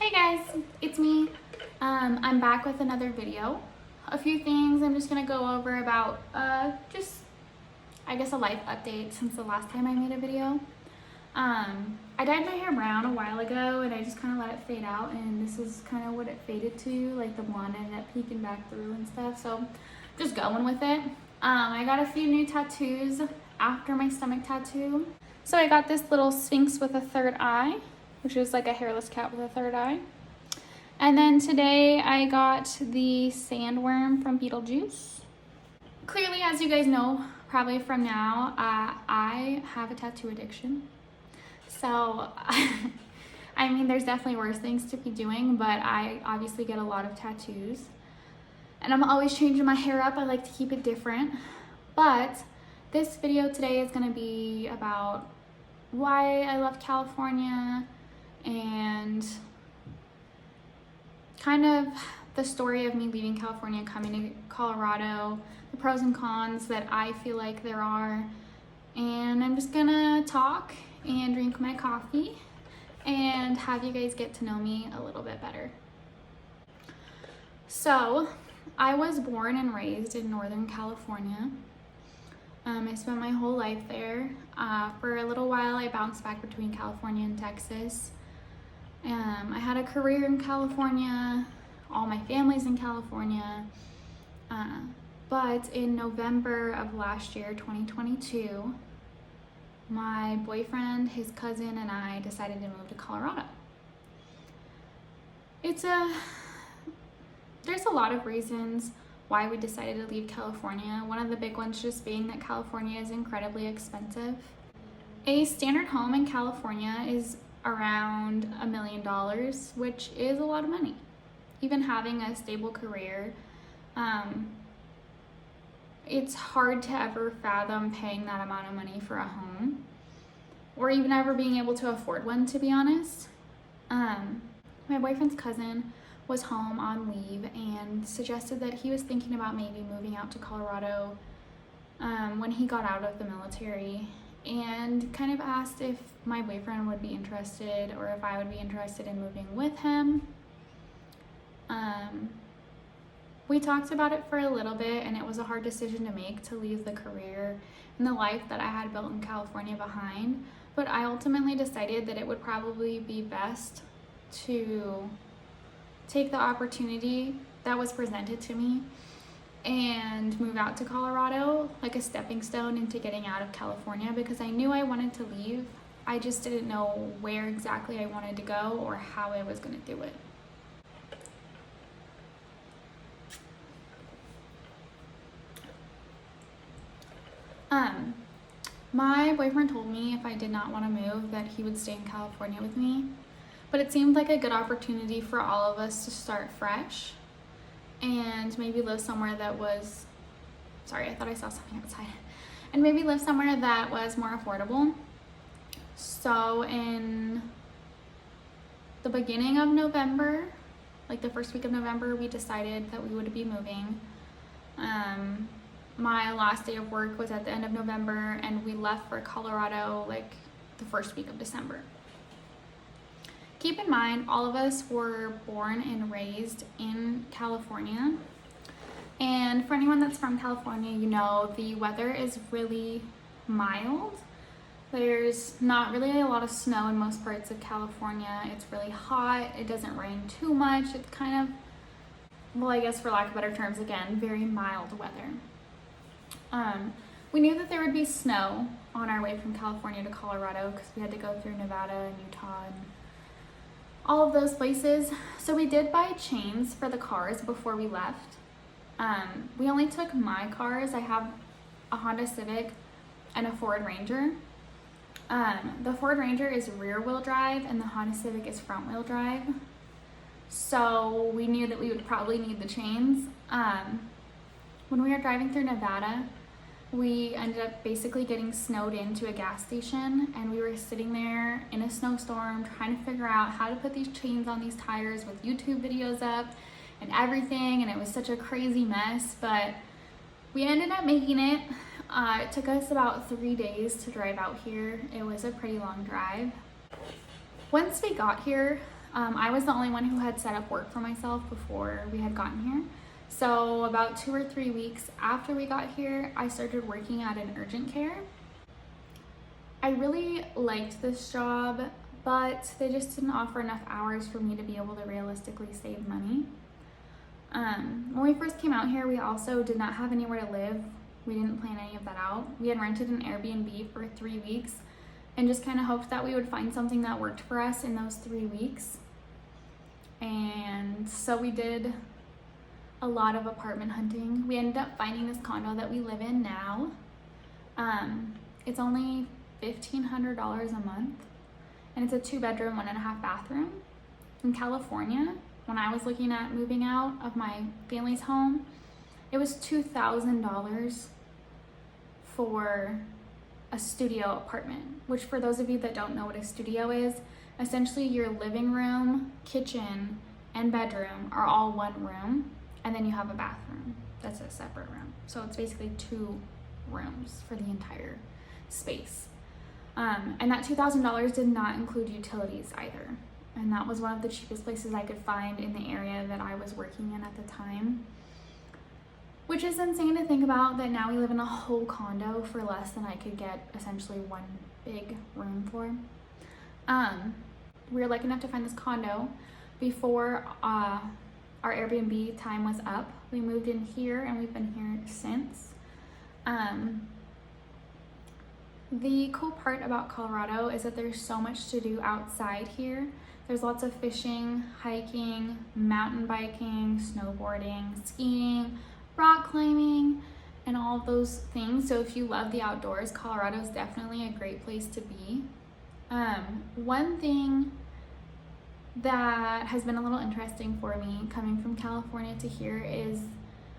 Hey guys, it's me. I'm back with another video. A few things I'm just gonna go over about I guess a life update since the last time I made a video. I dyed my hair brown a while ago and I just kind of let it fade out, and this is kind of what it faded to, like the blonde ended up peeking back through and stuff, so just going with it. I got a few new tattoos after my stomach tattoo. So I got this little sphinx with a third eye, which is like a hairless cat with a third eye. And then today I got the sandworm from Beetlejuice. Clearly, as you guys know, probably from now, I have a tattoo addiction. So, I mean, there's definitely worse things to be doing, but I obviously get a lot of tattoos. And I'm always changing my hair up. I like to keep it different. But this video today is going to be about why I left California and kind of the story of me leaving California, coming to Colorado, the pros and cons that I feel like there are. And I'm just gonna talk and drink my coffee and have you guys get to know me a little bit better. So, I was born and raised in Northern California. I spent my whole life there. For a little while, I bounced back between California and Texas. I had a career in California, all my family's in California, but in November of last year, 2022, my boyfriend, his cousin, and I decided to move to Colorado. There's a lot of reasons why we decided to leave California. One of the big ones just being that California is incredibly expensive. A standard home in California is around $1 million, which is a lot of money. Even having a stable career, it's hard to ever fathom paying that amount of money for a home, or even ever being able to afford one, to be honest. My boyfriend's cousin was home on leave and suggested that he was thinking about maybe moving out to Colorado when he got out of the military, and kind of asked if my boyfriend would be interested or if I would be interested in moving with him. We talked about it for a little bit, and it was a hard decision to make to leave the career and the life that I had built in California behind, but I ultimately decided that it would probably be best to take the opportunity that was presented to me and move out to Colorado, like a stepping stone into getting out of California, because I knew I wanted to leave. I just didn't know where exactly I wanted to go or how I was going to do it. My boyfriend told me if I did not want to move that he would stay in California with me, but it seemed like a good opportunity for all of us to start fresh and maybe live somewhere that was, sorry, I thought I saw something outside, and maybe live somewhere that was more affordable. So in the beginning of November, like the first week of November, we decided that we would be moving. My last day of work was at the end of November, and we left for Colorado like the first week of December. Keep in mind, all of us were born and raised in California. And for anyone that's from California, you know the weather is really mild. There's not really a lot of snow in most parts of California. It's really hot. It doesn't rain too much. It's kind of, well, I guess for lack of better terms, again, very mild weather. We knew that there would be snow on our way from California to Colorado because we had to go through Nevada and Utah and all of those places. So we did buy chains for the cars before we left. We only took my cars. I have a Honda Civic and a Ford Ranger. The Ford Ranger is rear wheel drive and the Honda Civic is front wheel drive. So we knew that we would probably need the chains. When we were driving through Nevada, we ended up basically getting snowed into a gas station, and we were sitting there in a snowstorm trying to figure out how to put these chains on these tires with YouTube videos up and everything, and it was such a crazy mess, but we ended up making it. It took us about 3 days to drive out here. It was a pretty long drive. Once we got here, I was the only one who had set up work for myself before we had gotten here. So about 2 or 3 weeks after we got here, I started working at an urgent care. I really liked this job, but they just didn't offer enough hours for me to be able to realistically save money. When we first came out here, we also did not have anywhere to live. We didn't plan any of that out. We had rented an Airbnb for 3 weeks and just kind of hoped that we would find something that worked for us in those 3 weeks. And so we did a lot of apartment hunting. We ended up finding this condo that we live in now. It's only $1,500 a month, and it's a 2-bedroom, 1.5 bathroom. In California, when I was looking at moving out of my family's home, it was $2,000 for a studio apartment, which for those of you that don't know what a studio is, essentially your living room, kitchen, and bedroom are all one room, and then you have a bathroom that's a separate room. So it's basically 2 rooms for the entire space. And that $2,000 did not include utilities either. And that was one of the cheapest places I could find in the area that I was working in at the time. Which is insane to think about, that now we live in a whole condo for less than I could get essentially one big room for. We were lucky enough to find this condo before our Airbnb time was up. We moved in here and we've been here since. The cool part about Colorado is that there's so much to do outside here. There's lots of fishing, hiking, mountain biking, snowboarding, skiing, rock climbing, and all of those things. So if you love the outdoors, Colorado is definitely a great place to be. One thing that has been a little interesting for me coming from California to here is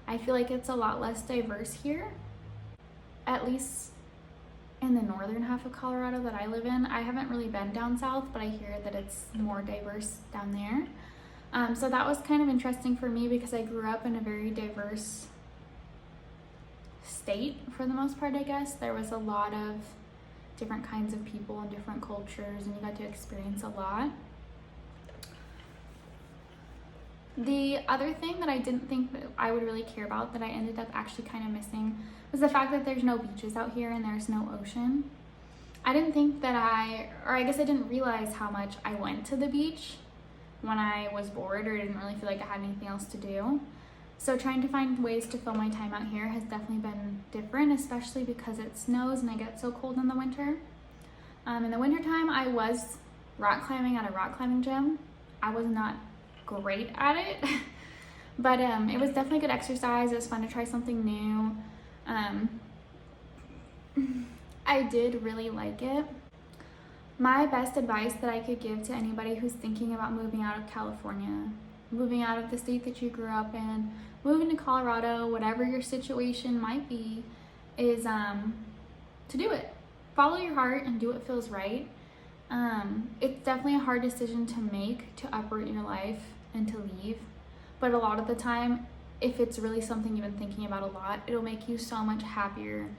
I feel like it's a lot less diverse here, at least in the northern half of Colorado that I live in. I haven't really been down south, but I hear that it's more diverse down there. So that was kind of interesting for me because I grew up in a very diverse state for the most part, I guess. There was a lot of different kinds of people and different cultures, and you got to experience a lot. The other thing that I didn't think that I would really care about that I ended up actually kind of missing was the fact that there's no beaches out here and there's no ocean. I didn't think that I guess I didn't realize how much I went to the beach when I was bored or didn't really feel like I had anything else to do. So trying to find ways to fill my time out here has definitely been different, especially because it snows and I get so cold in the winter. In the wintertime, I was rock climbing at a rock climbing gym. I was not great at it, but it was definitely good exercise. It was fun to try something new. I did really like it. My best advice that I could give to anybody who's thinking about moving out of California, moving out of the state that you grew up in, moving to Colorado, whatever your situation might be, is to do it. Follow your heart and do what feels right. It's definitely a hard decision to make, to uproot your life and to leave, but a lot of the time, if it's really something you've been thinking about a lot, it'll make you so much happier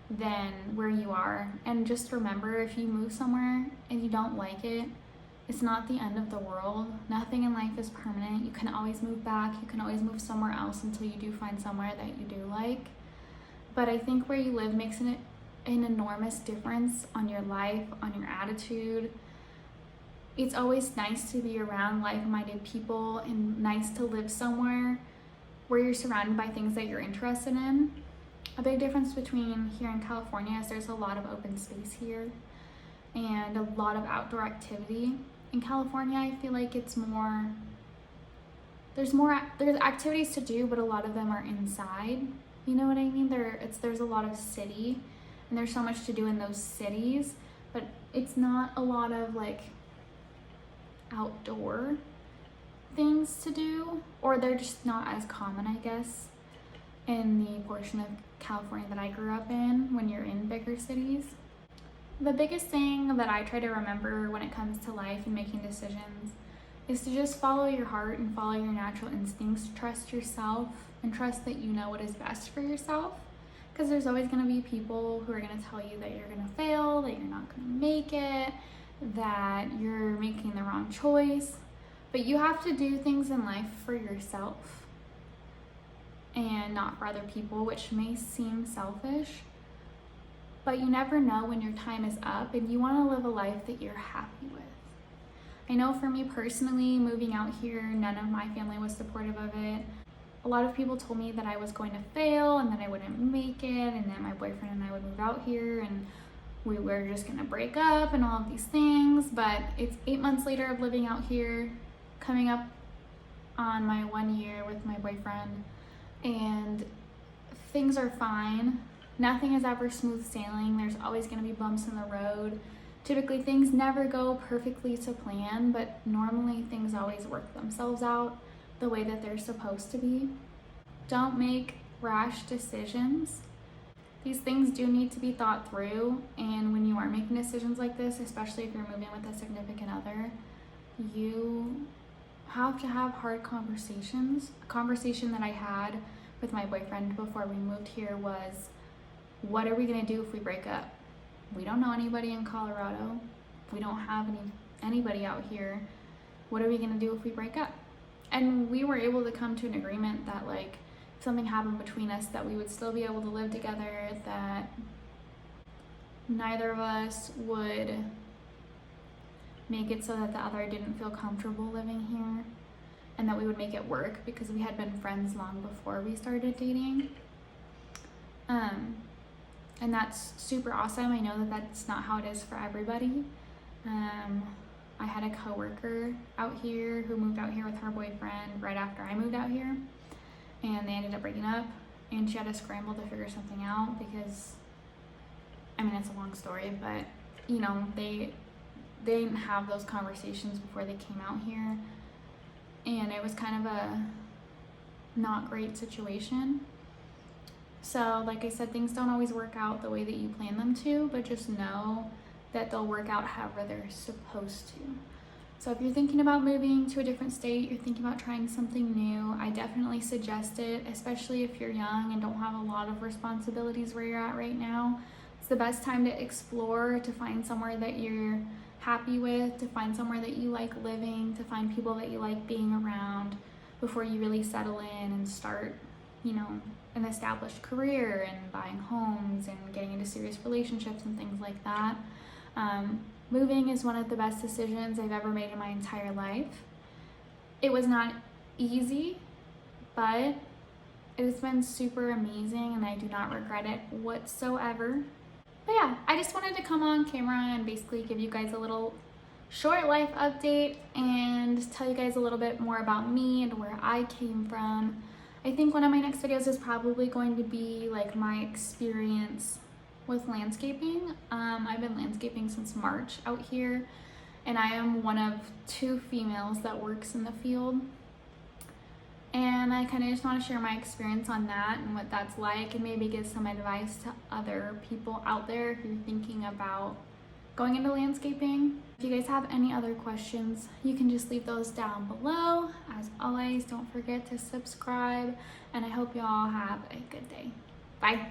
than where you are. And just remember, if you move somewhere and you don't like it, it's not the end of the world. Nothing in life is permanent. You can always move back. You can always move somewhere else until you do find somewhere that you do like. But I think where you live makes an enormous difference on your life, on your attitude. It's always nice to be around like-minded people and nice to live somewhere where you're surrounded by things that you're interested in. A big difference between here in California is there's a lot of open space here and a lot of outdoor activity. In California, I feel like it's more, there's activities to do, but a lot of them are inside. You know what I mean? There's a lot of city, and there's so much to do in those cities, but it's not a lot of like outdoor things to do, or they're just not as common, I guess, in the portion of California that I grew up in when you're in bigger cities. The biggest thing that I try to remember when it comes to life and making decisions is to just follow your heart and follow your natural instincts. Trust yourself and trust that you know what is best for yourself, because there's always going to be people who are going to tell you that you're going to fail, that you're not going to make it, that you're making the wrong choice. But you have to do things in life for yourself and not for other people, which may seem selfish, but you never know when your time is up and you want to live a life that you're happy with. I know for me personally, moving out here, none of my family was supportive of it. A lot of people told me that I was going to fail and that I wouldn't make it, and that my boyfriend and I would move out here and we were just gonna break up and all of these things. But it's 8 months later of living out here, coming up on my 1 year with my boyfriend, and things are fine. Nothing is ever smooth sailing. There's always gonna be bumps in the road. Typically things never go perfectly to plan, but normally things always work themselves out the way that they're supposed to be. Don't make rash decisions. These things do need to be thought through, and when you are making decisions like this, especially if you're moving with a significant other, you have to have hard conversations. A conversation that I had with my boyfriend before we moved here was, what are we gonna do if we break up? We don't know anybody in Colorado. We don't have anybody out here. What are we gonna do if we break up? And we were able to come to an agreement that, like, if something happened between us, that we would still be able to live together, that neither of us would make it so that the other didn't feel comfortable living here, and that we would make it work because we had been friends long before we started dating. And that's super awesome. I know that that's not how it is for everybody. I had a coworker out here who moved out here with her boyfriend right after I moved out here, and they ended up breaking up, and she had to scramble to figure something out because, I mean, it's a long story, but you know, they didn't have those conversations before they came out here, and it was kind of a not great situation. So like I said, things don't always work out the way that you plan them to, but just know that they'll work out however they're supposed to. So if you're thinking about moving to a different state, you're thinking about trying something new, I definitely suggest it, especially if you're young and don't have a lot of responsibilities where you're at right now. It's the best time to explore, to find somewhere that you're happy with, to find somewhere that you like living, to find people that you like being around before you really settle in and start, you know, an established career and buying homes and getting into serious relationships and things like that. Moving is one of the best decisions I've ever made in my entire life. It was not easy, but it has been super amazing and I do not regret it whatsoever. But yeah, I just wanted to come on camera and basically give you guys a little short life update and tell you guys a little bit more about me and where I came from. I think one of my next videos is probably going to be like my experience with landscaping. I've been landscaping since March out here, and I am one of 2 females that works in the field. And I kind of just want to share my experience on that and what that's like, and maybe give some advice to other people out there who are thinking about going into landscaping. If you guys have any other questions, you can just leave those down below. As always, don't forget to subscribe, and I hope you all have a good day. Bye.